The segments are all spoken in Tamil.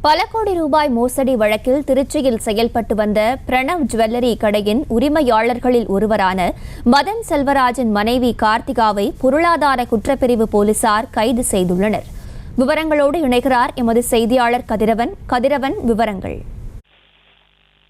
பல கோடி ரூபாய் மோசடி வழக்கில் திருச்சியில் செயல்பட்டு வந்த பிரணவ் ஜுவல்லரி கடையின் உரிமையாளர்களில் ஒருவரான மதன் செல்வராஜின் மனைவி கார்த்திகாவை பொருளாதார குற்றப்பிரிவு போலீசார் கைது செய்துள்ளனர். விவரங்களோடு இணைகிறார் எமது செய்தியாளர் கதிரவன். விவரங்கள்.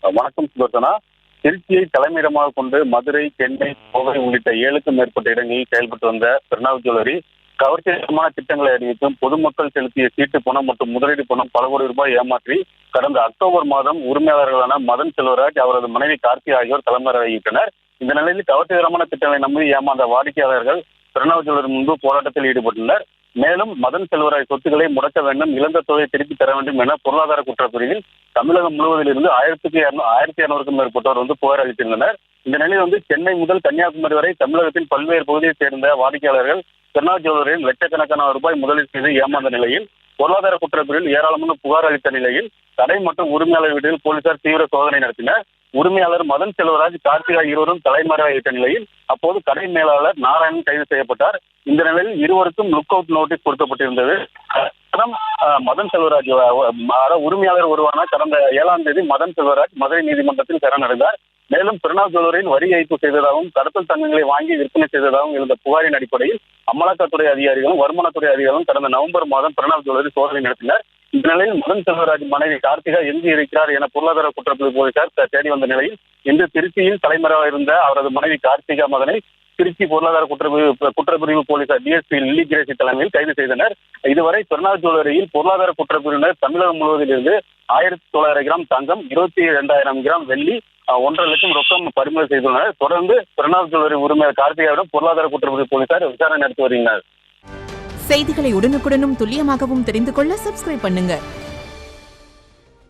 வணக்கம் சுதர்சனா. திருச்சியை தலைமையிடமாக கொண்டு மதுரை, சென்னை, கோவை உள்ளிட்ட 7க்கும் மேற்பட்ட இடங்களில் செயல்பட்டு வந்த பிரணவ் ஜுவல்லரி கவர்ச்சிகரமான திட்டங்களை அறிவித்தும் பொதுமக்கள் செலுத்திய சீட்டு பணம் மற்றும் முதலீடு பணம் பல கோடி ரூபாய் ஏமாற்றி கடந்த அக்டோபர் மாதம் உரிமையாளர்களான மதன் செல்வராஜ், அவரது மனைவி கார்த்திகா ஆகியோர் தலைமறைவாகிவிட்டனர். இந்த நிலையில் கவர்ச்சிகரமான திட்டங்களை நம்பி ஏமாந்த வாடிக்கையாளர்கள் பிரணவ் ஜுவல்லரி முன்பு போராட்டத்தில் ஈடுபட்டனர். மேலும் மதன் செல்வராஜ் சொத்துக்களை முடக்க வேண்டும், இழந்த தொகையை திருப்பி தர வேண்டும் என பொருளாதார குற்றப்பிரிவில் தமிழகம் முழுவதில் இருந்து 1200க்கும் மேற்பட்டோர் புகார் அளித்திருந்தனர். இந்த நிலையில் சென்னை முதல் கன்னியாகுமரி வரை தமிழகத்தின் பல்வேறு பகுதியைச் சேர்ந்த வாடிக்கையாளர்கள் பிரணவ் ஜுவல்லரியில் லட்சக்கணக்கான ரூபாய் முதலீடு செய்து ஏமாந்த நிலையில் பொருளாதார குற்றப்பிரிவில் ஏராளமான புகார் அளித்த நிலையில் கடை மற்றும் உரிமையாளர் வீட்டில் போலீசார் தீவிர சோதனை நடத்தினர். உரிமையாளர் மதன் செல்வராஜ், கார்த்திகா இருவரும் தலைமறைவாகிவிட்ட நிலையில் அப்போது கடை மேலாளர் நாராயணன் கைது செய்யப்பட்டார். இந்த நிலையில் இருவருக்கும் லுக் அவுட் நோட்டீஸ் கொடுக்கப்பட்டிருந்தது. மதன் செல்வராஜ் உரிமையாளர் ஒருவரான கடந்த 7ஆம் தேதி மதன் செல்வராஜ் மதுரை நீதிமன்றத்தில் சரணடைந்தார். மேலும் பிரணவ் ஜுவல்லரியில் வரி ஏய்ப்பு செய்ததாகவும் கடத்தல் தங்கங்களை வாங்கி விற்பனை செய்ததாகவும் எழுந்த புகாரின் அடிப்படையில் அமலாக்கத்துறை அதிகாரிகளும் வருமானத்துறை அதிகாரிகளும் கடந்த நவம்பர் மாதம் பிரணவ் ஜுவல்லரி சோதனை நடத்தினர். இந்த நிலையில் மதன் செல்வராஜ் மனைவி கார்த்திகா எங்கு இருக்கிறார் என பொருளாதார குற்றப்பிரிவு போலீசார் தேடி வந்த நிலையில் இன்று திருச்சியில் தலைமறைவாக இருந்த அவரது மனைவி கார்த்திகா மகனை திருச்சி பொருளாதார குற்றப்பிரிவு போலீசார் டிஎஸ்பி லில்லி கிரேசி தலைமையில் கைது செய்தனர். இதுவரை பிரணவ் ஜுவல்லரியில் பொருளாதார குற்றப்பிரிவினர் தமிழகம் முழுவதில் இருந்து 1900 கிராம் தங்கம், 22,000 கிராம் வெள்ளி, 1.5 லட்சம் ரொக்கம் பறிமுதல் செய்துள்ளனர். தொடர்ந்து பிரணவ் ஜுவல்லரி உரிமையாளர் கார்த்திகாவிடம் பொருளாதார குற்றப்பிரிவு போலீசார் விசாரணை நடத்தி வருகின்றனர். செய்திகளை உடனுக்குடனும் துல்லியமாகவும் தெரிந்து கொள்ள சப்ஸ்கிரைப் பண்ணுங்க.